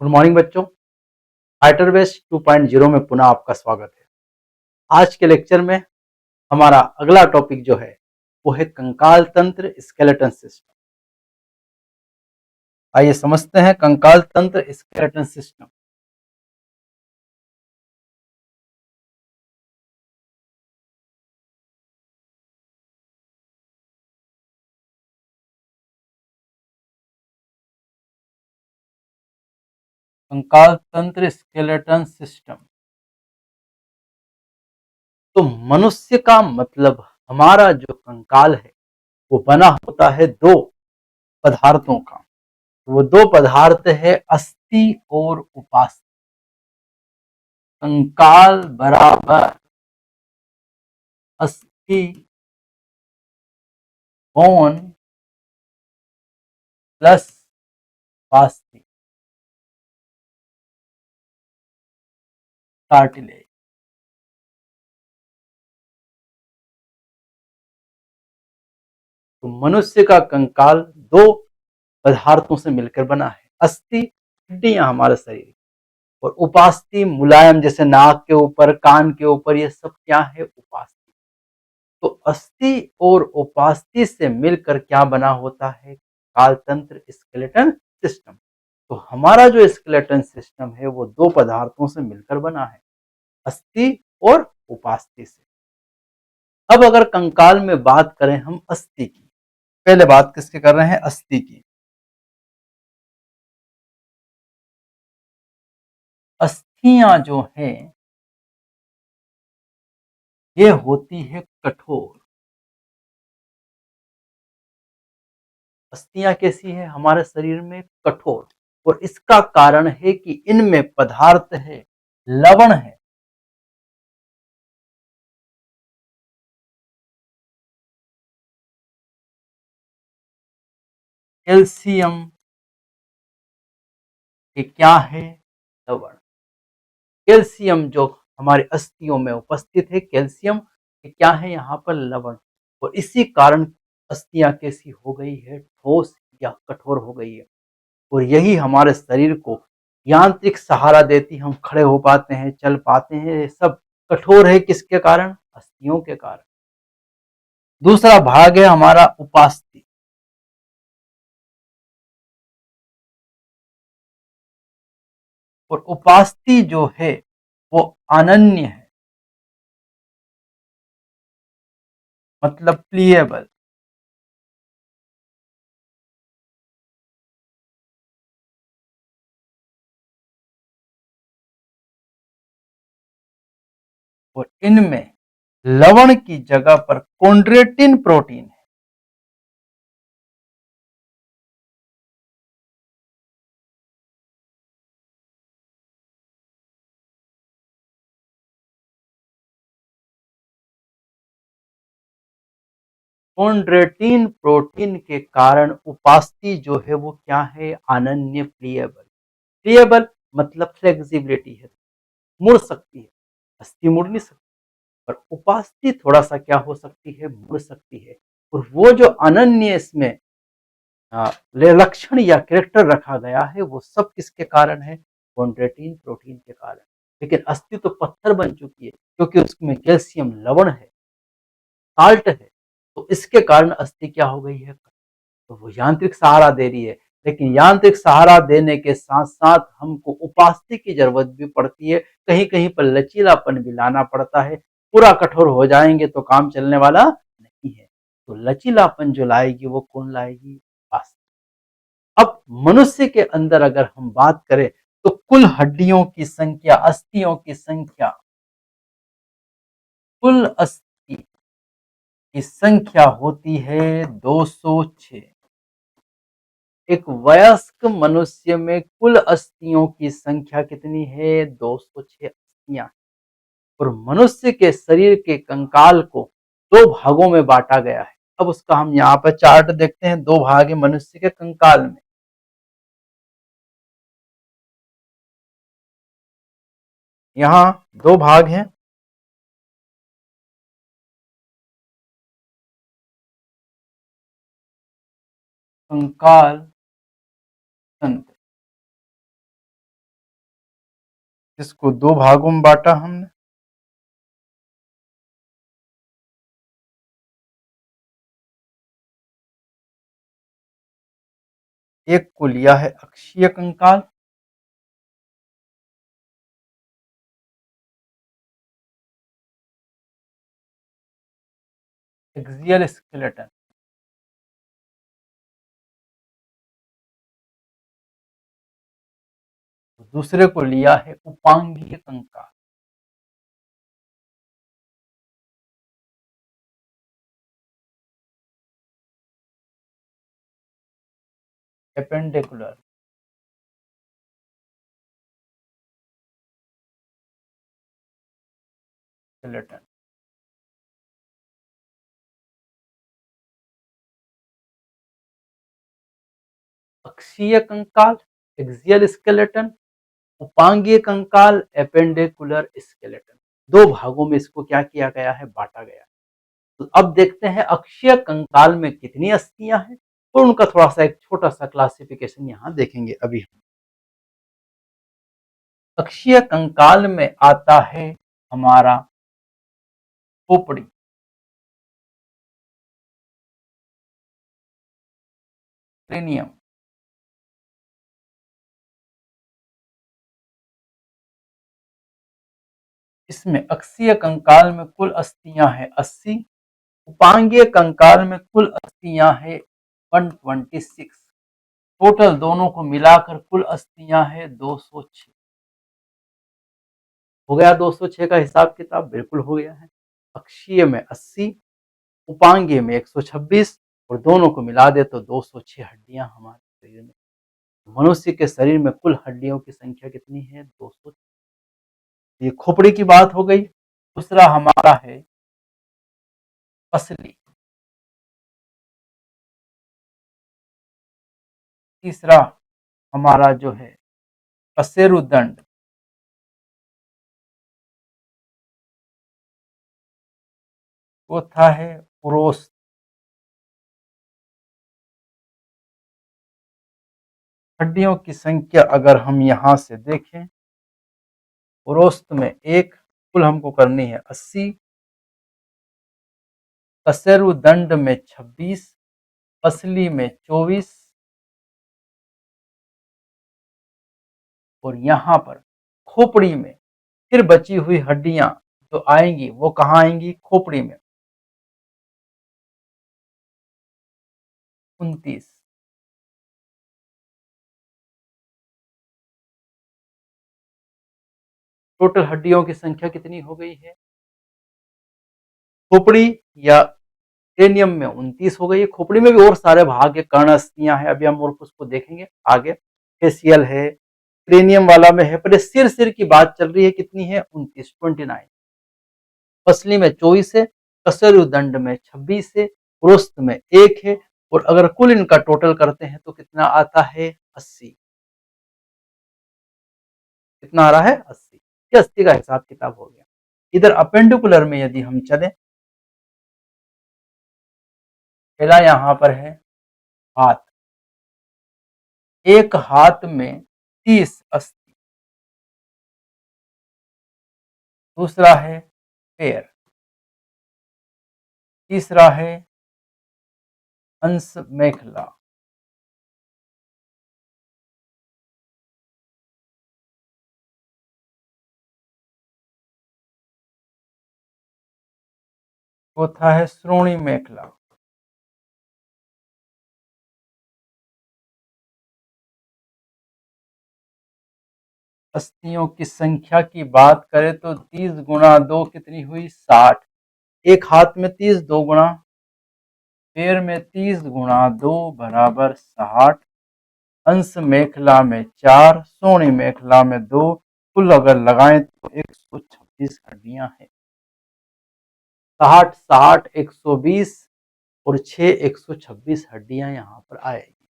Good morning बच्चों। फाइटरवेस्ट 2.0 में पुनः आपका स्वागत है। आज के लेक्चर में हमारा अगला टॉपिक जो है वो है कंकाल तंत्र स्केलेटन सिस्टम। आइए समझते हैं कंकाल तंत्र स्केलेटन सिस्टम। कंकाल तंत्र स्केलेटन सिस्टम तो मनुष्य का मतलब हमारा जो कंकाल है वो बना होता है दो पदार्थों का। वो दो पदार्थ है अस्थि और उपास्थि। कंकाल बराबर अस्थि बोन प्लस उपास्थि कार्टिलेज। तो मनुष्य का कंकाल दो पदार्थों से मिलकर बना है। अस्थि हड्डियां हमारे शरीर और उपास्थि मुलायम जैसे नाक के ऊपर कान के ऊपर, ये सब क्या है? उपास्थि। तो अस्थि और उपास्थि से मिलकर क्या बना होता है? काल तंत्र स्केलेटन सिस्टम। तो हमारा जो स्केलेटन सिस्टम है वो दो पदार्थों से मिलकर बना है, अस्थि और उपास्थि से। अब अगर कंकाल में बात करें हम अस्थि की, पहले बात किसके कर रहे हैं? अस्थि की। अस्थियां जो हैं ये होती है कठोर। अस्थियां कैसी है हमारे शरीर में? कठोर। और इसका कारण है कि इनमें पदार्थ है, लवण है। कैल्शियम के क्या है? लवण। कैल्शियम जो हमारे अस्थियों में उपस्थित है, कैल्शियम के क्या है? यहाँ पर लवण। और इसी कारण अस्थियां कैसी हो गई है? ठोस या कठोर हो गई है। और यही हमारे शरीर को यांत्रिक सहारा देती, हम खड़े हो पाते हैं, चल पाते हैं। ये सब कठोर है किसके कारण? अस्थियों के कारण। दूसरा भाग है हमारा उपास्थि। और उपास्थि जो है वो अनन्य है, मतलब प्लीएबल। और इनमें लवण की जगह पर कॉन्ड्रेटिन प्रोटीन है। कॉन्ड्रेटिन प्रोटीन के कारण उपास्थि जो है वो क्या है? अनन्य प्लीएबल। प्लीएबल मतलब फ्लेक्सिबिलिटी है, मुड़ सकती है। अस्थि मुड़ नहीं सकती, पर उपास्थि थोड़ा सा क्या हो सकती है? मुड़ सकती है। और वो जो अनन्य इसमें लक्षण या कैरेक्टर रखा गया है वो सब किसके कारण है? कॉन्ड्रेटिन प्रोटीन के कारण। लेकिन अस्थि तो पत्थर बन चुकी है क्योंकि उसमें कैल्शियम लवण है, साल्ट है। तो इसके कारण अस्थि क्या हो गई है? तो वो यांत्रिक सहारा दे रही है। लेकिन यांत्रिक सहारा देने के साथ साथ हमको उपास्थि की जरूरत भी पड़ती है। कहीं कहीं पर लचीलापन भी लाना पड़ता है। पूरा कठोर हो जाएंगे तो काम चलने वाला नहीं है। तो लचीलापन जो लाएगी वो कौन लाएगी? उपास्थि। अब मनुष्य के अंदर अगर हम बात करें तो कुल हड्डियों की संख्या, अस्थियों की संख्या, कुल अस्थि की संख्या होती है 206। एक वयस्क मनुष्य में कुल अस्थियों की संख्या कितनी है? 206 अस्थियां। और मनुष्य के शरीर के कंकाल को दो भागों में बांटा गया है। अब उसका हम यहाँ पर चार्ट देखते हैं। दो भाग है मनुष्य के कंकाल में। यहाँ दो भाग हैं। कंकाल तंत्र। इसको दो भागों में बांटा हमने। एक को लिया है अक्षीय कंकाल, एक्सियल स्केलेटन, दूसरे को लिया है उपांगीय कंकाल, एपेंडिकुलर स्केलेटन। अक्षीय कंकाल एक्सियल स्केलेटन, उपांगीय कंकाल एपेंडिकुलर स्केलेटन, दो भागों में इसको क्या किया गया है, बांटा गया है। तो अब देखते हैं अक्षीय कंकाल में कितनी अस्थियां हैं और उनका थोड़ा सा एक छोटा सा क्लासिफिकेशन यहां देखेंगे अभी हम। अक्षीय कंकाल में आता है हमारा खोपड़ी, क्रेनियम, इसमें अक्षीय कंकाल में कुल अस्थियां हैं 80, उपांगीय कंकाल में कुल अस्थियां हैं 126, टोटल दोनों को मिलाकर कुल अस्थियां हैं 206। हो गया 206 का हिसाब किताब, बिल्कुल हो गया है। अक्षीय में 80, उपांगीय में 126 और दोनों को मिला दे तो 206 हड्डियां हमारे शरीर में। मनुष्य के शरीर में कुल हड्डियों की संख्या कितनी है, 200। ये खोपड़ी की बात हो गई। दूसरा हमारा है पसली, तीसरा हमारा जो है कशेरुदंड, चौथा है पुरोस्त, हड्डियों की संख्या अगर हम यहां से देखें, पुरोस्त में एक, कुल हमको करनी है 80, कशेरुदंड में 26, पसली में 24 और यहां पर खोपड़ी में फिर बची हुई हड्डियां जो आएंगी वो कहाँ आएंगी, खोपड़ी में 29। टोटल हड्डियों की संख्या कितनी हो गई है, खोपड़ी या क्रेनियम में 29 हो गई है। खोपड़ी में भी और सारे भाग है, कर्ण अस्थियां हैं, अभी हम और उसको देखेंगे आगे। फेसियल है, क्रेनियम वाला में है, पर सिर सिर की बात चल रही है, कितनी है 29। पसली में 24 है, कशेरुदंड में 26 है, पुरुष में एक है और अगर कुल इनका टोटल करते हैं तो कितना आता है 80। कितना आ रहा है 80। ये 80 का हिसाब किताब हो गया। इधर अपेंडिकुलर में यदि हम चले, पहला यहां पर है हाथ, एक हाथ में 30 अस्थि, दूसरा है पैर, तीसरा है अंश मेखला, चौथा है श्रोणी मेखला, अस्थियों की संख्या की बात करें तो 30 गुणा 2 कितनी हुई 60, एक हाथ में 30, दो गुणा पैर में 30 गुणा 2 बराबर 60, अंश मेखला में 4, सोनी मेखला में 2, कुल अगर लगाएं तो 126 हड्डियां हैं। 60 60 120 और 6 126 हड्डियां यहाँ पर आएगी।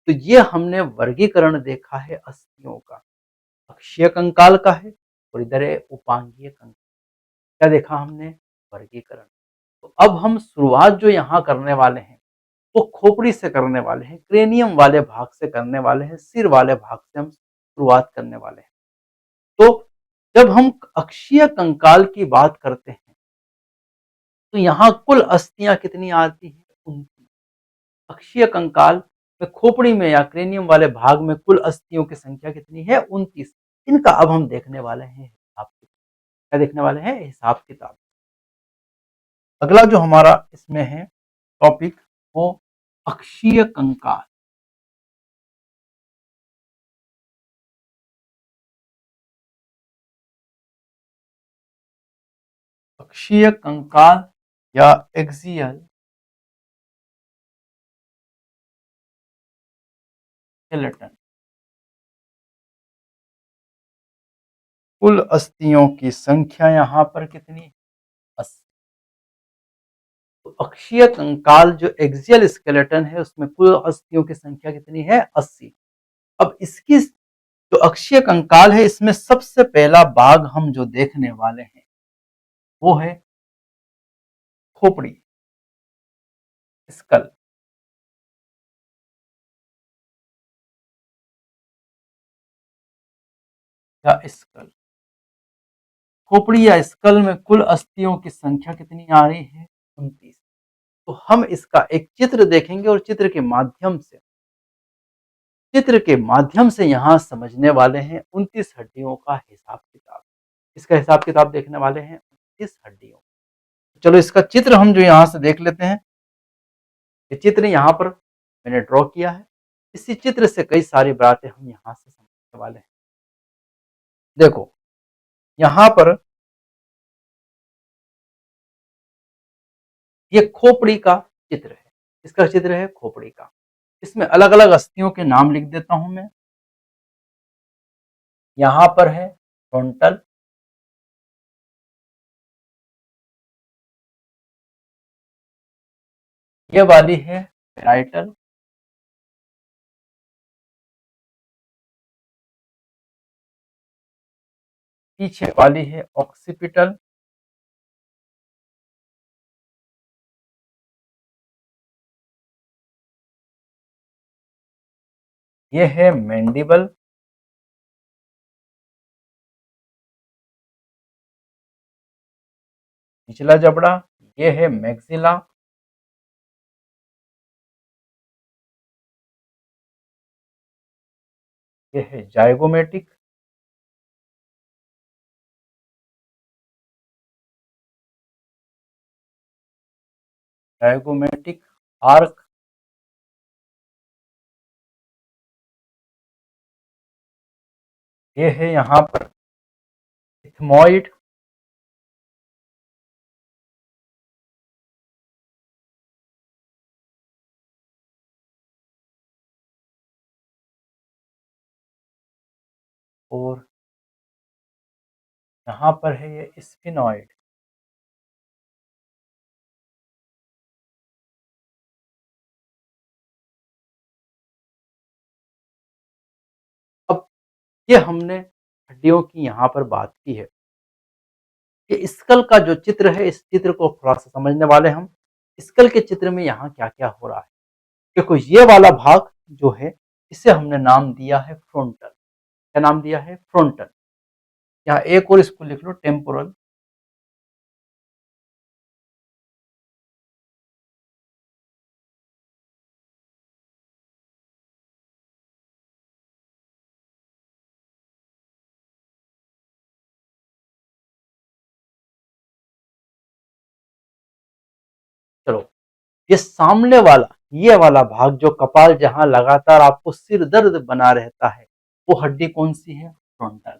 तो ये हमने वर्गीकरण देखा है अस्थियों का, अक्षीय कंकाल का है और इधर है उपांगीय कंकाल। क्या देखा हमने, वर्गीकरण। तो अब हम शुरुआत जो यहाँ करने वाले हैं वो खोपड़ी से करने वाले हैं, क्रेनियम वाले भाग से करने वाले हैं, सिर वाले भाग से हम शुरुआत करने वाले हैं। तो जब हम अक्षीय कंकाल की बात करते हैं तो यहाँ कुल अस्थियां कितनी आती हैं? 29। अक्षीय कंकाल में खोपड़ी में या क्रेनियम वाले भाग में कुल अस्थियों की संख्या कितनी है? 29। इनका अब हम देखने वाले हैं हिसाब किताब। क्या देखने वाले हैं? हिसाब किताब। अगला जो हमारा इसमें है टॉपिक वो अक्षीय कंकाल। अक्षीय कंकाल या एक्सियल स्केलेटन। कुल अस्थियों की संख्या यहाँ पर कितनी है? 80। तो अक्षीय कंकाल जो एक्सियल स्केलेटन है उसमें कुल अस्थियों की संख्या कितनी है? 80। अब इसकी जो अक्षीय कंकाल है इसमें सबसे पहला भाग हम जो देखने वाले हैं वो है खोपड़ी, स्कल। या स्कल, खोपड़ी या स्कल में कुल अस्थियों की संख्या कितनी आ रही है? 29। तो हम इसका एक चित्र देखेंगे और चित्र के माध्यम से यहाँ समझने वाले हैं 29 हड्डियों का हिसाब किताब। इसका हिसाब किताब देखने वाले हैं 29 हड्डियों। चलो इसका चित्र हम जो यहाँ से देख लेते हैं। ये चित्र यहाँ पर मैंने ड्रॉ किया है। इसी चित्र से कई सारी बातें हम यहाँ से समझने वाले हैं। देखो यहाँ पर ये खोपड़ी का चित्र है। इसका चित्र है खोपड़ी का। इसमें अलग अलग अस्थियों के नाम लिख देता हूं मैं। यहां पर है फ्रंटल, ये वाली है पैराइटल, पीछे वाली है ऑक्सीपिटल, ये है मैंडिबल, निचला जबड़ा, ये है मैक्सिला, ये है जाइगोमेटिक, जाइगोमेटिक आर्क, ये है यहाँ पर इथमॉइड, और यहाँ पर है ये स्फिनॉइड। अब ये हमने हड्डियों की यहाँ पर बात की है। ये स्कल का जो चित्र है इस चित्र को थोड़ा सा समझने वाले हम। स्कल के चित्र में यहाँ क्या क्या हो रहा है? देखो ये वाला भाग जो है इसे हमने नाम दिया है फ्रंटल। क्या नाम दिया है? फ्रंटल। यहाँ एक और इसको लिख लो टेम्पोरल। चलो ये सामने वाला ये वाला भाग जो कपाल जहां लगातार आपको सिर दर्द बना रहता है वो हड्डी कौन सी है? फ्रंटल।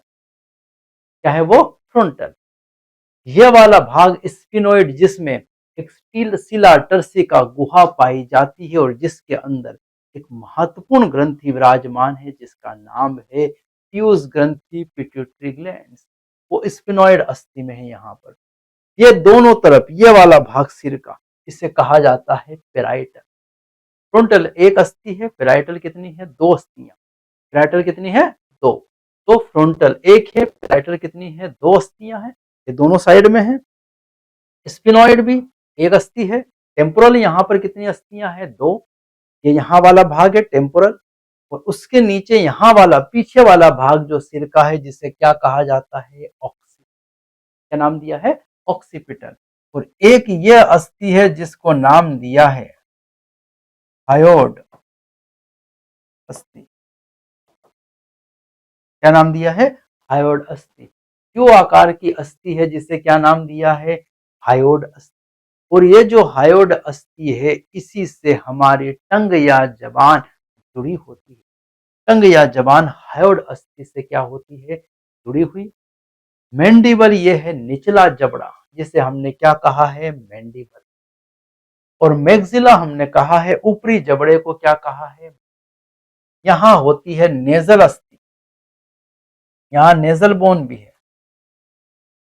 क्या है वो? फ्रंटल। यह वाला भाग स्फिनोइड जिसमें एक स्टील सिला टर्सिका गुहा पाई जाती है और जिसके अंदर एक महत्वपूर्ण ग्रंथि विराजमान है जिसका नाम है प्यूस ग्रंथि पिट्यूटरी ग्लैंड्स। वो स्फिनोइड अस्थि में है यहाँ पर। ये दोनों तरफ ये वाला भाग सिर का इसे कहा जाता है पेराइटल। फ्रंटल एक अस्थि है, पेराइटल कितनी है? 2 अस्थियां। पेराइटल कितनी है? 2। तो फ्रंटल एक है, पेराइटल कितनी है? 2 अस्थियां हैं। ये दोनों साइड में है। स्फिनॉइड भी एक अस्थि है। टेम्पोरल यहाँ पर कितनी अस्थियां हैं? 2। ये यहाँ वाला भाग है टेम्पोरल। और उसके नीचे यहाँ वाला पीछे वाला भाग जो सिर का है जिसे क्या कहा जाता है, ऑक्सी, क्या नाम दिया है, ऑक्सीपिटल। और एक ये अस्थि है जिसको नाम दिया है हायोड अस्थि, क्या नाम दिया है, हायोड अस्थि। क्यों आकार की अस्थि है जिसे क्या नाम दिया है, हायोड अस्थि। और ये जो हायोड अस्थि है इसी से हमारी टंग या जबान जुड़ी होती है। टंग या जबान हायोड अस्थि से क्या होती है, जुड़ी हुई। मैंडिबल ये है निचला जबड़ा जिसे हमने क्या कहा है, मैंडिबल। और मैक्सिला हमने कहा है ऊपरी जबड़े को क्या कहा है। यहाँ होती है नेजल अस्थि, यहाँ नेजल बोन भी है।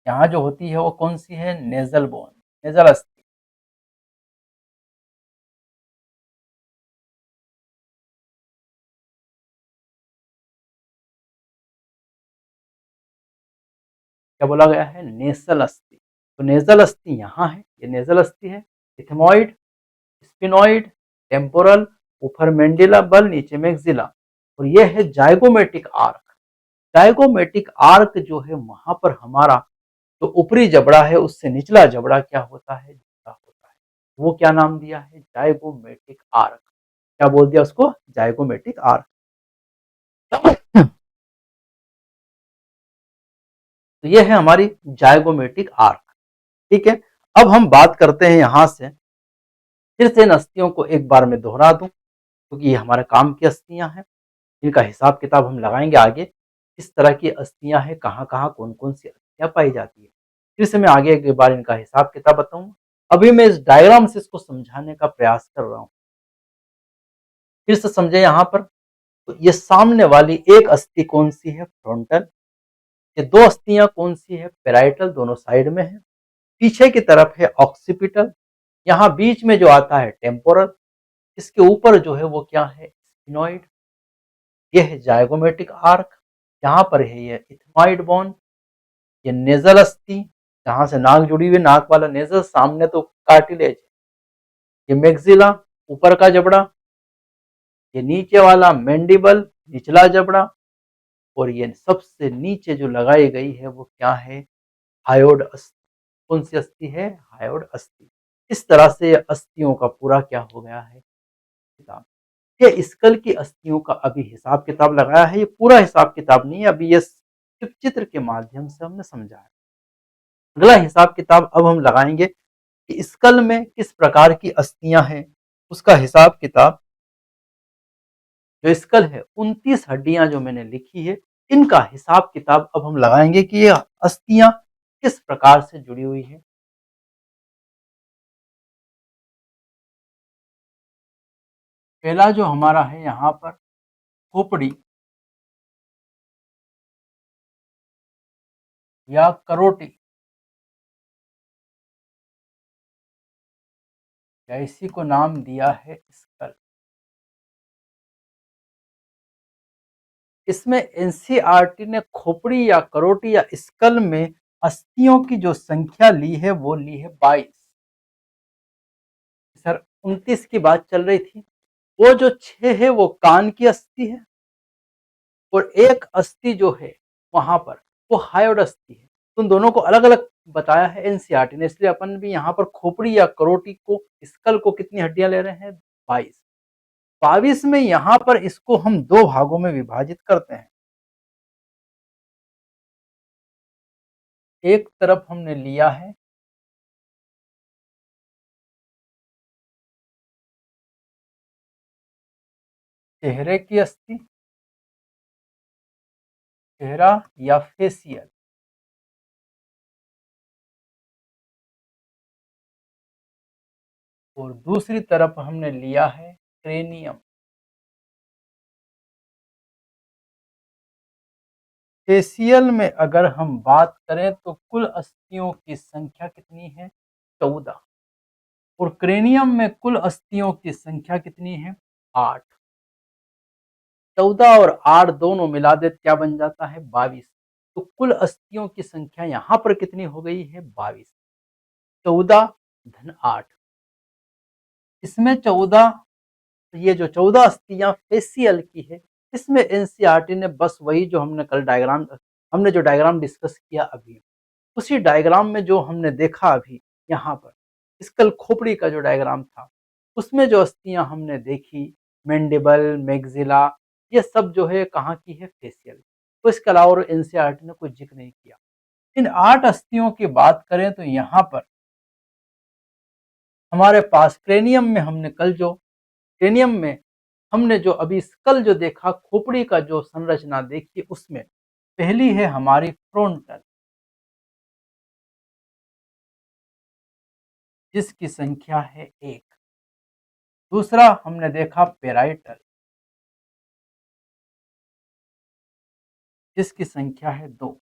यहाँ जो होती है वो कौन सी है, नेजल बोन, नेजल अस्थि। क्या बोला गया है, नेसल अस्थि। तो नेजल अस्थि यहाँ है, ये नेजल अस्थि है। इथमॉइड, स्पिनॉइड, टेम्पोरल, ऊपर मैंडिला बल, नीचे मैक्सिला। और ये है जाइगोमेटिक आर्क। जाइगोमेटिक आर्क जो है वहां पर हमारा जो ऊपरी जबड़ा है उससे निचला जबड़ा क्या होता है, जुड़ा होता है। वो क्या नाम दिया है, जाइगोमेटिक आर्क। क्या बोल दिया उसको, जाइगोमेटिक आर्क। तो ये है हमारी जाइगोमेटिक आर्क। ठीक है, अब हम बात करते हैं यहां से, फिर से इन अस्थियों को एक बार में दोहरा दूं क्योंकि ये हमारे काम की अस्थियां हैं। इनका हिसाब किताब हम लगाएंगे आगे, किस तरह की अस्थियां हैं, कहाँ कहाँ कौन कौन सी अस्थियां पाई जाती है। फिर से मैं आगे एक बार इनका हिसाब किताब बताऊंगा। अभी मैं इस डायग्राम से इसको समझाने का प्रयास कर रहा हूँ, फिर से समझे। यहाँ पर तो ये सामने वाली एक अस्थि कौन सी है, फ्रंटल। ये दो अस्थियां कौन सी है, पेराइटल, दोनों साइड में है। पीछे की तरफ है ऑक्सीपिटल, यहाँ बीच में जो आता है टेम्पोरल, इसके ऊपर जो है वो क्या है, स्फिनोइड। ये है जाइगोमेटिक आर्क, यहाँ पर है ये इथमाइड बोन। ये नेजल अस्थि, जहां से नाक जुड़ी हुई, नाक वाला नेजल, सामने तो कार्टिलेज। ये मैक्सिला, ऊपर का जबड़ा। ये नीचे वाला मैंडिबल, निचला जबड़ा। और ये सबसे नीचे जो लगाई गई है वो क्या है, हायोड अस्थि। कौन सी अस्थि है, हायोड अस्थि। इस तरह से अस्थियों का पूरा क्या हो गया है, किताब। ये स्कल की अस्थियों का अभी हिसाब किताब लगाया है, ये पूरा हिसाब किताब नहीं है, अभी ये सिर्फ चित्र के माध्यम से हमने समझा है। अगला हिसाब किताब अब हम लगाएंगे कि स्कल में किस प्रकार की अस्थियां हैं, उसका हिसाब किताब। जो स्कल है 29 हड्डियां जो मैंने लिखी है, इनका हिसाब किताब अब हम लगाएंगे कि ये अस्थियां किस प्रकार से जुड़ी हुई है। पहला जो हमारा है यहाँ पर खोपड़ी या करोटी, या इसी को नाम दिया है स्कल। इसमें एनसीईआरटी ने खोपड़ी या करोटी या स्कल में अस्थियों की जो संख्या ली है वो ली है 22। सर 29 की बात चल रही थी, वो जो 6 है वो कान की अस्थि है, और एक अस्थि जो है वहां पर वो हायोड अस्थि है। तो उन दोनों को अलग अलग बताया है एनसीईआरटी ने, इसलिए अपन भी यहाँ पर खोपड़ी या करोटी को, स्कल को कितनी हड्डियां ले रहे हैं, 22। 22 में यहाँ पर इसको हम दो भागों में विभाजित करते हैं। एक तरफ हमने लिया है चेहरे की अस्थि, चेहरा या फेसियल। और दूसरी तरफ हमने लिया है क्रेनियम। फेसियल में अगर हम बात करें तो कुल अस्थियों की संख्या कितनी है, 14। और क्रेनियम में कुल अस्थियों की संख्या कितनी है, 8। 14 और 8 दोनों मिला दे क्या बन जाता है, 22। तो कुल अस्थियों की संख्या यहां पर कितनी हो गई है, 22। 14 धन 8, इसमें 14, ये जो 14 अस्थियां फेसियल की है इसमें एनसीईआरटी ने बस वही जो हमने जो डायग्राम डिस्कस किया अभी, उसी डायग्राम में जो हमने देखा अभी यहाँ पर, स्कल खोपड़ी का जो डायग्राम था, उसमें जो अस्थियां हमने देखी, मैंडिबल, मैग्जिला, ये सब जो है कहाँ की है, फेशियल। तो इसके अलावा और एनसीईआरटी ने कोई जिक्र नहीं किया। इन 8 अस्थियों की बात करें तो यहाँ पर हमारे पास क्रेनियम में हमने जो अभी स्कल जो देखा, खोपड़ी का जो संरचना देखी, उसमें पहली है हमारी फ्रंटल, जिसकी संख्या है 1। दूसरा हमने देखा पेराइटल, जिसकी संख्या है 2।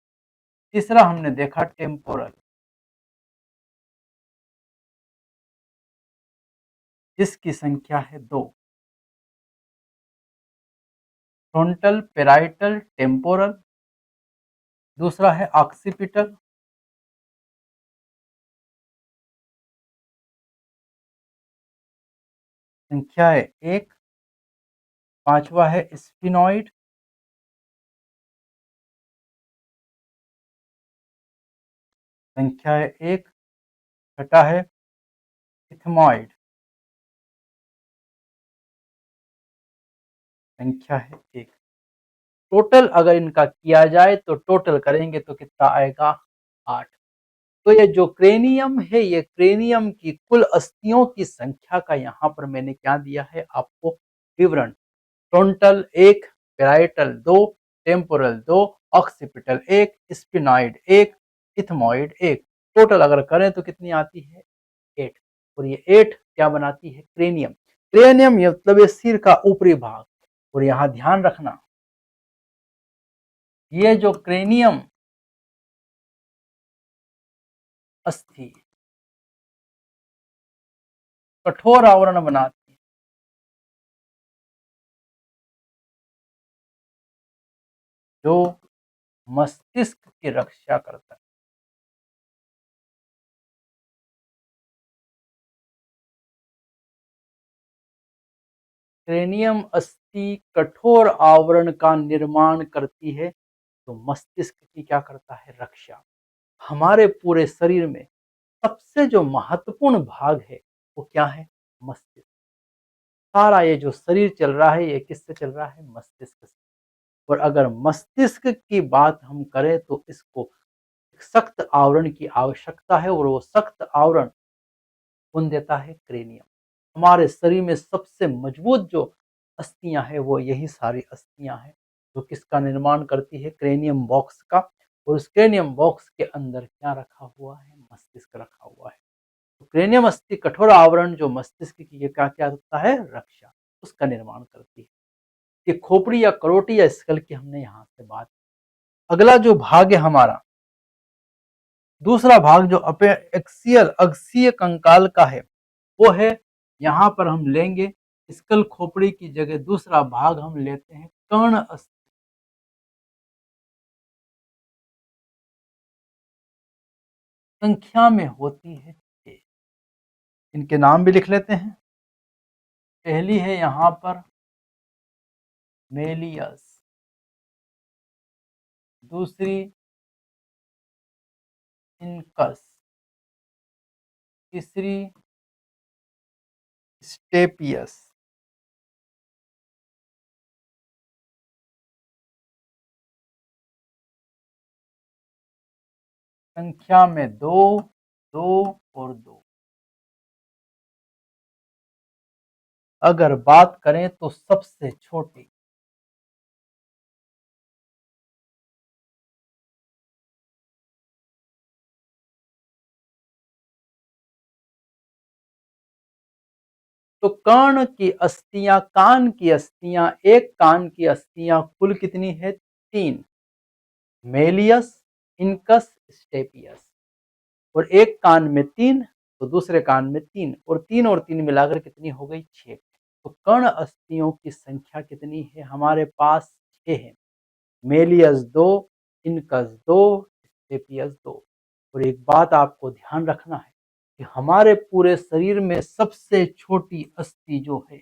तीसरा हमने देखा टेम्पोरल, जिसकी संख्या है 2। Frontal, parietal, temporal. दूसरा है ऑक्सीपिटल, संख्या है 1। पांचवा है स्फिनॉइड, संख्या है 1। छठा है इथमॉइड, संख्या है 1। टोटल अगर इनका किया जाए तो टोटल करेंगे तो कितना आएगा, 8। तो ये जो क्रेनियम है, ये क्रेनियम की कुल अस्थियों की संख्या का यहाँ पर मैंने क्या दिया है आपको विवरण। Frontal 1, parietal 2, temporal 2, occipital 1, sphenoid 1, ethmoid 1। Total अगर करें तो कितनी आती है, 8। और ये 8 क्या बनाती है, क्रेनियम। क्रेनियम मतलब ये सिर का ऊपरी भाग। और यहाँ ध्यान रखना, ये जो क्रेनियम अस्थि कठोर आवरण बनाती है, जो मस्तिष्क की रक्षा करता है। क्रेनियम अस्थि कठोर आवरण का निर्माण करती है, तो मस्तिष्क की क्या करता है, रक्षा। हमारे पूरे शरीर में सबसे जो महत्वपूर्ण भाग है वो क्या है, मस्तिष्क। सारा ये जो शरीर चल रहा है, ये किससे चल रहा है, मस्तिष्क से। और अगर मस्तिष्क की बात हम करें तो इसको सख्त आवरण की आवश्यकता है, और वो सख्त आवरण कौन देता है, क्रेनियम। हमारे शरीर में सबसे मजबूत जो अस्थियां हैं वो यही सारी अस्थियां हैं, जो किसका निर्माण करती है, क्रेनियम बॉक्स का। और उस क्रेनियम बॉक्स के अंदर क्या रखा हुआ है, मस्तिष्क रखा हुआ है। तो क्रेनियम अस्थि कठोर आवरण जो मस्तिष्क की ये क्या क्या होता है, रक्षा, उसका निर्माण करती है। ये खोपड़ी या करोटी या स्कल की हमने यहाँ से बात। अगला जो भाग है हमारा, दूसरा भाग जो एक्सियल अक्षीय कंकाल का है, वो है, यहाँ पर हम लेंगे स्कल खोपड़ी की जगह दूसरा भाग हम लेते हैं कर्ण अस्थि। संख्या में होती है 6। इनके नाम भी लिख लेते हैं। पहली है यहाँ पर मेलियस, दूसरी इनकस, तीसरी स्टेपियस, संख्या में 2, 2 और 2। अगर बात करें तो सबसे छोटी, तो कर्ण की अस्थियां, कान की अस्थियां, एक कान की अस्थियां कुल कितनी है, 3। Malleus, incus, stapes. और एक कान में 3, तो दूसरे कान में 3, और 3 मिलाकर कितनी हो गई, 6। तो कर्ण अस्थियों की संख्या कितनी है हमारे पास, 6 है। Méliès 2, incus 2, स्टेपियस 2। और एक बात आपको ध्यान रखना है कि हमारे पूरे शरीर में सबसे छोटी अस्थि जो है,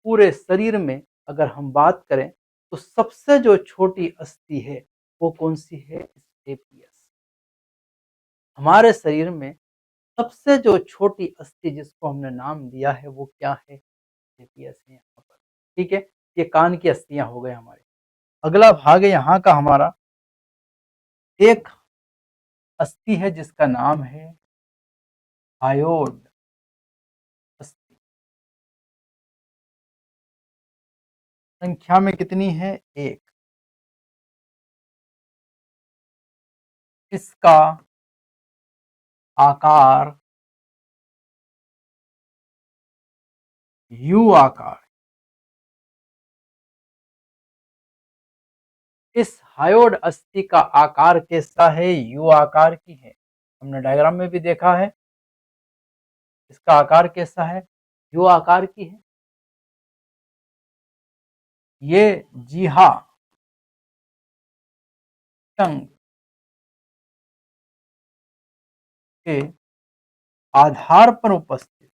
पूरे शरीर में अगर हम बात करें तो सबसे जो छोटी अस्थि है वो कौन सी है? स्टेपियस। हमारे शरीर में सबसे जो छोटी अस्थि जिसको हमने नाम दिया है वो क्या है? स्टेपियस है यहाँ पर। ठीक है, ये कान की अस्थियां हो गए हमारे। अगला भाग है यहाँ का हमारा, एक अस्थि है जिसका नाम है हायोड अस्थि। संख्या में कितनी है? एक। इसका आकार यू आकार। इस हायोड अस्थि का आकार कैसा है? यू आकार की है। हमने डायग्राम में भी देखा है। इसका आकार कैसा है? यू आकार की है। ये जीहा, टंग के आधार पर उपस्थित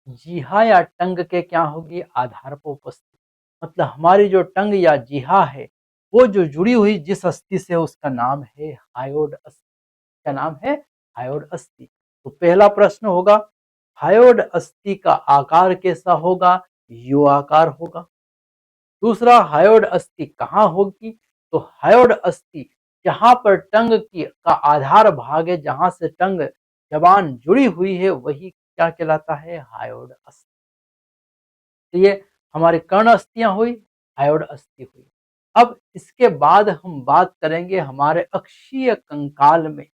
जीहा या टंग के क्या होगी? आधार पर उपस्थित। मतलब हमारी जो टंग या जीहा है वो जो जुड़ी हुई जिस अस्थि से उसका नाम है हायोड अस्थि। क्या नाम है? हायोड अस्थि। तो पहला प्रश्न होगा हायोड अस्थि का आकार कैसा होगा? यू आकार होगा। दूसरा, हायोड अस्थि कहाँ होगी? तो हायोड अस्थि जहां पर टंग की का आधार भाग है, जहां से टंग जबान जुड़ी हुई है, वही क्या कहलाता है? हायोड अस्थि। तो ये हमारी कर्ण अस्थियां हुई, हायोड अस्थि हुई। अब इसके बाद हम बात करेंगे हमारे अक्षीय कंकाल में।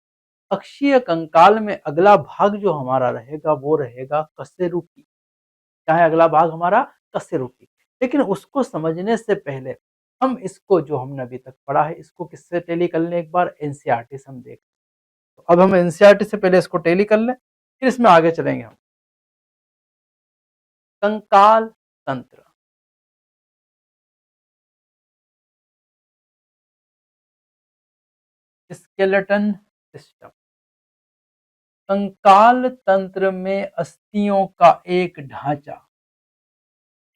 अक्षीय कंकाल में अगला भाग जो हमारा रहेगा वो रहेगा कशेरुकी। क्या है अगला भाग हमारा? कशेरुकी। लेकिन उसको समझने से पहले हम इसको जो हमने अभी तक पढ़ा है इसको किससे टेली कर लें? एक बार एनसीईआरटी से हम देख। तो अब हम एनसीईआरटी से पहले इसको टेली कर लें, फिर इसमें आगे चलेंगे हम। कंकाल तंत्र, स्केलेटन सिस्टम। कंकाल तंत्र में अस्थियों का एक ढांचा,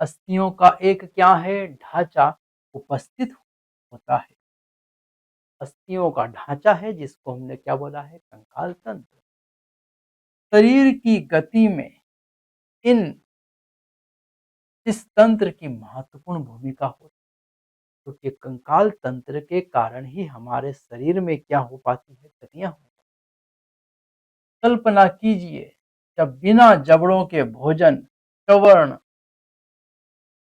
अस्थियों का एक क्या है? ढांचा उपस्थित होता है। अस्थियों का ढांचा है जिसको हमने क्या बोला है? कंकाल तंत्र। शरीर की गति में इन इस तंत्र की महत्वपूर्ण भूमिका होती है, क्योंकि कंकाल तंत्र के कारण ही हमारे शरीर में क्या हो पाती है? गतियां हो। कल्पना कीजिए जब बिना जबड़ों के भोजन चवर्ण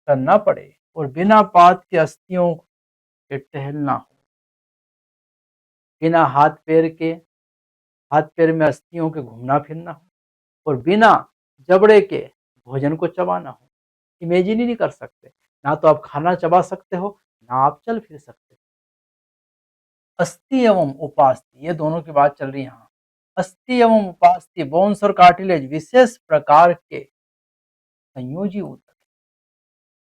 करना पड़े और बिना पात के अस्थियों के टहलना हो, बिना हाथ पैर में अस्थियों के घूमना फिरना हो, और बिना जबड़े के भोजन को चबाना हो। इमेजिन ही नहीं कर सकते। ना तो आप खाना चबा सकते हो, ना आप चल फिर सकते हो। अस्थि एवं उपास्थि, ये दोनों की बात चल रही है यहाँ। अस्थि एवं उपास्थि, बोन्स और कार्टिलेज विशेष प्रकार के संयोजी ऊतक।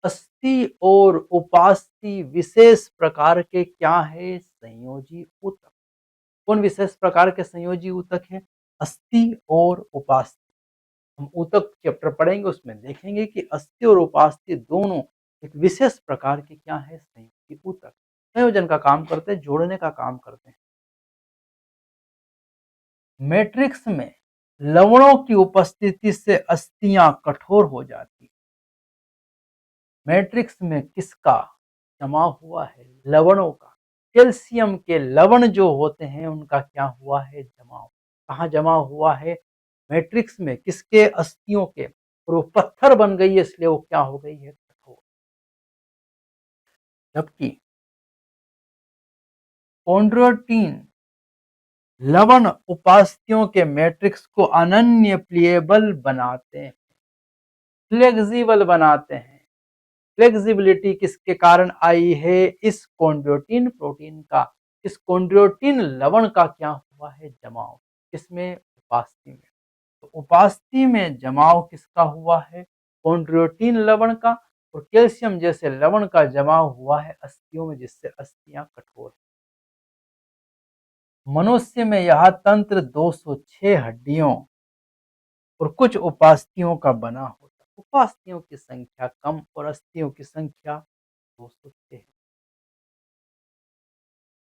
अस्थि और उपास्थि विशेष प्रकार के क्या है? संयोजी ऊतक। कौन विशेष प्रकार के संयोजी ऊतक है? अस्थि और उपास्थि। हम ऊतक चैप्टर पढ़ेंगे, उसमें देखेंगे कि अस्थि और उपास्थि दोनों एक विशेष प्रकार के क्या है? संयोजी ऊतक। संयोजन का काम करते हैं, जोड़ने का काम करते हैं। मैट्रिक्स में लवणों की उपस्थिति से अस्थियां कठोर हो जाती। मैट्रिक्स में किसका जमा हुआ है? लवणों का। कैल्शियम के लवण जो होते हैं उनका क्या हुआ है? जमाव। कहाँ जमा हुआ है? मैट्रिक्स में। किसके? अस्थियों के। और वो पत्थर बन गई है, इसलिए वो क्या हो गई है? कठोर। जबकि कॉन्ड्रोटिन लवण उपास्थ्यों के मैट्रिक्स को अनन्य प्लिएबल बनाते हैं, फ्लेक्सिबल बनाते हैं। फ्लेक्सिबिलिटी किसके कारण आई है? इस कॉन्ड्रोटिन प्रोटीन का, इस कॉन्ड्रोटिन लवण का क्या हुआ है? जमाव। किसमें? उपास्थि में। तो उपास्थि में जमाव किसका हुआ है? कॉन्ड्रोटिन लवण का। और कैल्शियम जैसे लवण का जमाव हुआ है अस्थियों में, जिससे अस्थियां कठोर। मनुष्य में यह तंत्र 206 हड्डियों और कुछ उपास्थियों का बना होता है। उपास्थियों की संख्या कम और अस्थियों की संख्या 206 है।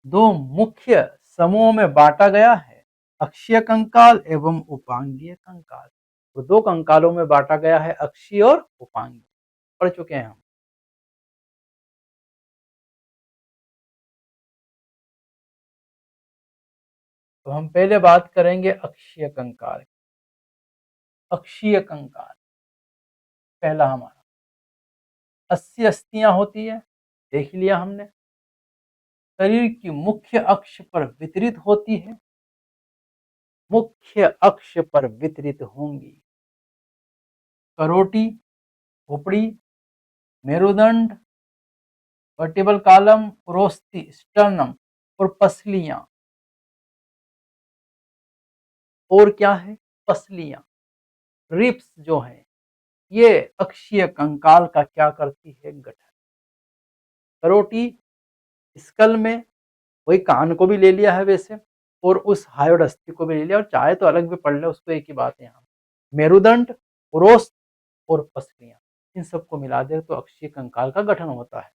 दो मुख्य समूहों में बांटा गया है, अक्षीय कंकाल एवं उपांगीय कंकाल। तो दो कंकालों में बांटा गया है, अक्षीय और उपांगीय, पढ़ चुके हैं हम। तो हम पहले बात करेंगे अक्षीय कंकाल। अक्षीय कंकाल पहला हमारा 80 अस्थियां होती है, देख लिया हमने। शरीर की मुख्य अक्ष पर वितरित होती है, मुख्य अक्ष पर वितरित होंगी। करोटी, खोपड़ी, मेरुदंड, वर्टिबल कॉलम, पुरोस्ती, स्टर्नम और पसलियां। और क्या है? पसलियां, रिब्स जो है, ये अक्षीय कंकाल का क्या करती है? गठन। करोटी स्कल में, वही कान को भी ले लिया है वैसे, और उस हायोड अस्थि को भी ले लिया, और चाहे तो अलग भी पढ़ ले, उसको एक ही बात है यहाँ। मेरुदंड, पुरोस्त और पसलियां, इन सबको मिला दे तो अक्षीय कंकाल का गठन होता है।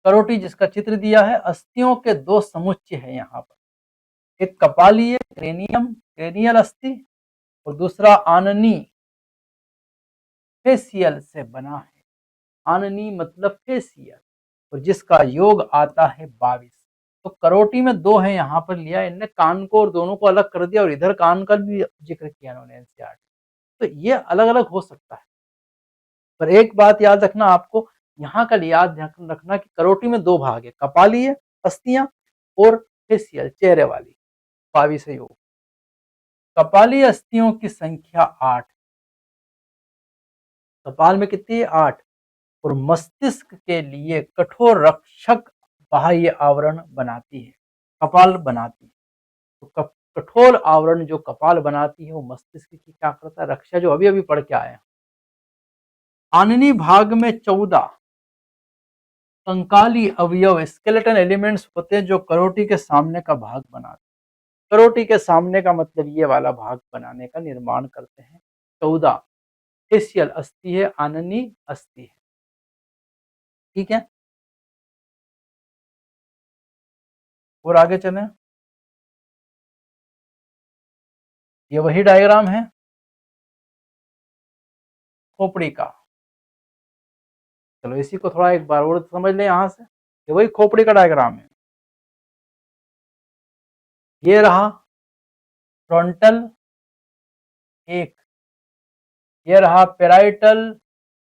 करोटी जिसका चित्र दिया है, अस्थियों के दो समुच्चय है यहाँ पर, एक कपालीय क्रेनियल अस्थि और दूसरा आननी फेसियल से बना है। आननी मतलब फेसियल, और जिसका योग आता है 22। तो करोटी में दो है यहाँ पर लिया इनने, कान को और दोनों को अलग कर दिया, और इधर कान का भी जिक्र किया इन्होंने एनसीईआरटी। तो ये अलग अलग हो सकता है, पर एक बात याद रखना आपको, यहाँ का याद रखना कि करोटी में दो भाग है, कपालीय अस्थियां और फेसियल चेहरे वाली 22 योग। कपालीय अस्थियों की संख्या 8, कपाल में कितनी है? 8, और मस्तिष्क के लिए कठोर रक्षक बाह्य आवरण बनाती है, कपाल बनाती है। तो कठोर आवरण जो कपाल बनाती है वो मस्तिष्क की क्या करता है? रक्षा, जो अभी अभी पढ़ के आए हैं। आननी भाग में 14 कंकाली अवयव स्केलेटन एलिमेंट्स होते हैं, जो करोटी के सामने का भाग बनाते हैं। करोटी के सामने का मतलब ये वाला भाग बनाने का निर्माण करते हैं। 14 फेसियल अस्थि है, आननी अस्थि है, ठीक है। और आगे चलें, ये वही डायग्राम है खोपड़ी का। चलो इसी को थोड़ा एक बार और समझ लें यहाँ से, ये वही खोपड़ी का डायग्राम है। ये रहा फ्रंटल 1, ये रहा पेराइटल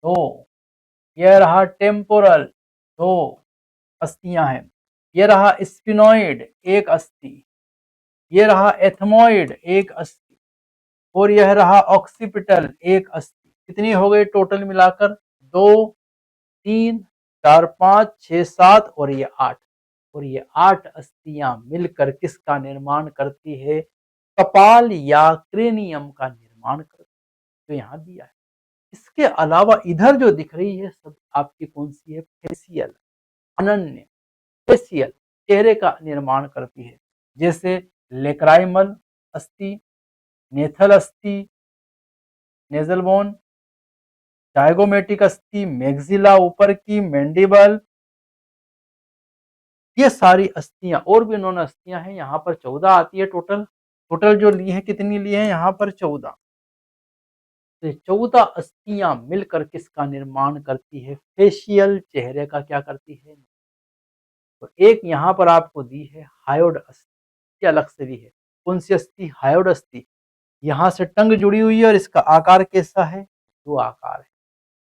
2, ये रहा टेम्पोरल 2 अस्थियां हैं, ये रहा स्पिनोइड 1 अस्थि, ये रहा एथमोइड 1 अस्थि, और यह रहा ऑक्सीपिटल 1 अस्थि। कितनी हो गई टोटल मिलाकर? 2, 3, 4, 5, 6, 7 और ये 8। और ये 8 अस्थियां मिलकर किसका निर्माण करती है? कपाल या क्रेनियम का निर्माण करती है, जो यहाँ दिया है। इसके अलावा इधर जो दिख रही है सब आपकी कौन सी है? फेसियल, अनन्य फेसियल चेहरे का निर्माण करती है, जैसे लेक्राइमल अस्थि, नेथल अस्थि, नेजल बोन, जाइगोमेटिक अस्थि, मैक्सिला ऊपर की, मैंडिबल, ये सारी अस्थियां, और भी उन्होंने अस्थियां हैं यहाँ पर 14 आती है टोटल। टोटल जो ली है, कितनी ली है यहाँ पर? 14। तो 14 अस्थियां मिलकर किसका निर्माण करती है? फेशियल चेहरे का क्या करती है? तो एक यहाँ पर आपको दी है हायोड अस्थि, अलग से दी है। कौन सी अस्थि? हायोड अस्थि। यहाँ से टंग जुड़ी हुई है और इसका आकार कैसा है? यू आकार है।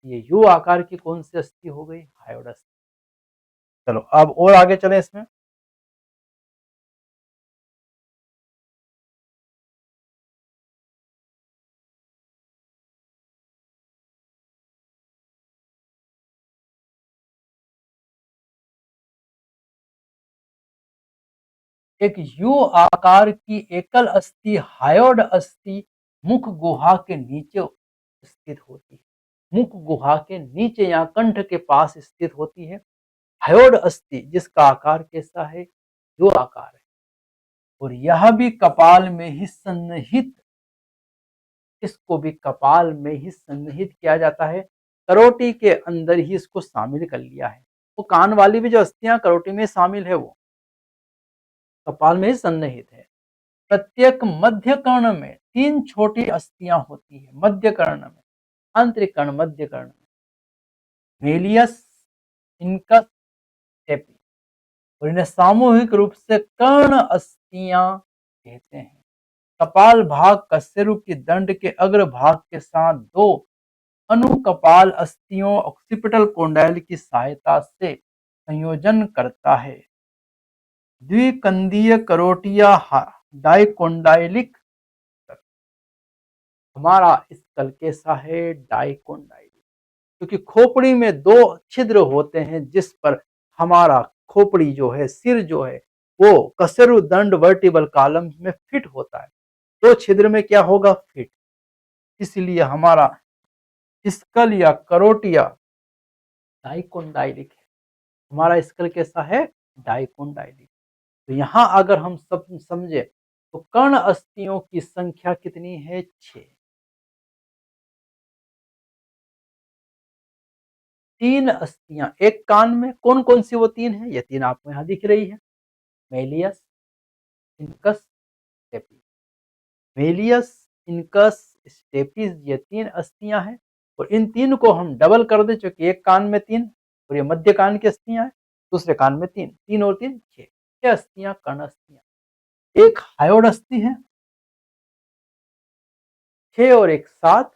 ये यू आकार की कौन सी अस्थि हो गई? हायोड अस्थि। चलो अब और आगे चले इसमें। एक यू आकार की एकल अस्थि हायोड अस्थि मुख गुहा के नीचे स्थित होती है, मुख गुहा के नीचे या कंठ के पास स्थित होती है। हायोड अस्थि जिसका आकार कैसा है? यू आकार है। और यह भी कपाल में ही सन्निहित, इसको भी कपाल में ही सन्निहित किया जाता है, करोटी के अंदर ही इसको शामिल कर लिया है। वो कान वाली भी जो अस्थियां करोटी में शामिल है वो कपाल में ही सन्निहित है। प्रत्येक मध्य कर्ण में 3 छोटी अस्थियां होती है, मध्य कर्ण में, आंतरिक कर्ण, मध्य कर्ण में, मेलियस, इनकस, स्टेपी, और इन्हें सामूहिक रूप से कर्ण अस्थियां कहते हैं। कपाल भाग कशेरु की दंड के अग्र भाग के साथ 2 अनुकपाल अस्थियों ऑक्सीपिटल कोंडाइल की सहायता से संयोजन करता है। द्विकंदीय करोटिया डाइकोंडाइलिक, हमारा स्कल कैसा है, डाइकोंडाइलिक, क्योंकि खोपड़ी में 2 छिद्र होते हैं जिस पर हमारा खोपड़ी जो है, सिर जो है, वो कशेरु दंड वर्टिबल कॉलम में फिट होता है। 2 छिद्र में क्या होगा, फिट, इसलिए हमारा स्कल या करोटिया डाइकोंडाइलिक है। हमारा स्कल कैसा है, डाइकोंडाइलिक। तो यहां अगर हम सब समझे तो कर्ण अस्थियों की संख्या कितनी है, 6। 3 अस्थियां एक कान में, कौन कौन सी वो 3 है, ये 3 आपको यहां दिख रही है, malleus, incus, stapes. Malleus, incus, stapes, ये 3 अस्थियां हैं, और इन 3 को हम डबल कर दे, चूंकि एक कान में 3 और ये मध्य कान की अस्थियां हैं, दूसरे कान में 3, 3 और 3 6, 6 अस्थियां कर्ण अस्थियां। एक हायोड अस्थि है, 6 और एक 7,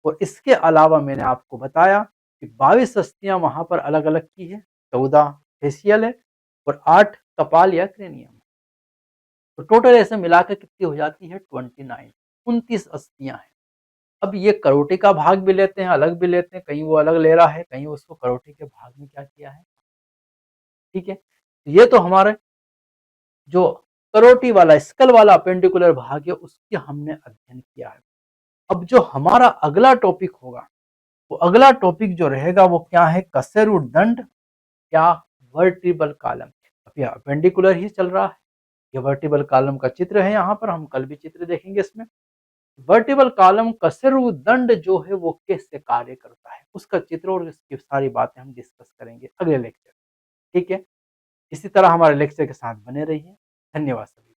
और इसके अलावा मैंने आपको बताया कि 22 अस्थियां वहां पर अलग अलग की है, 14 फेसियल है और 8 कपाल या क्रेनियम। तो टोटल ऐसे मिलाकर कितनी हो जाती है, 29, 29 अस्थियां हैं। अब ये करोटी का भाग भी लेते हैं, अलग भी लेते हैं, कहीं वो अलग ले रहा है, कहीं उसको करोटी के भाग में क्या किया है, ठीक है। ये तो हमारे जो करोटी वाला, स्कल वाला अपेंडिकुलर भाग है उसकी हमने अध्ययन किया है। अब जो हमारा अगला टॉपिक होगा, वो अगला टॉपिक जो रहेगा वो क्या है, कशेरु दंड या वर्टिबल कॉलम। अब यह अपेंडिकुलर ही चल रहा है, ये वर्टिबल कॉलम का चित्र है, यहाँ पर हम कल भी चित्र देखेंगे इसमें। वर्टिबल कॉलम कशेरु दंड जो है वो कैसे कार्य करता है, उसका चित्र और इसकी सारी बातें हम डिस्कस करेंगे अगले लेक्चर, ठीक है। इसी तरह हमारे लेक्चर के साथ बने रहिए। धन्यवाद सभी।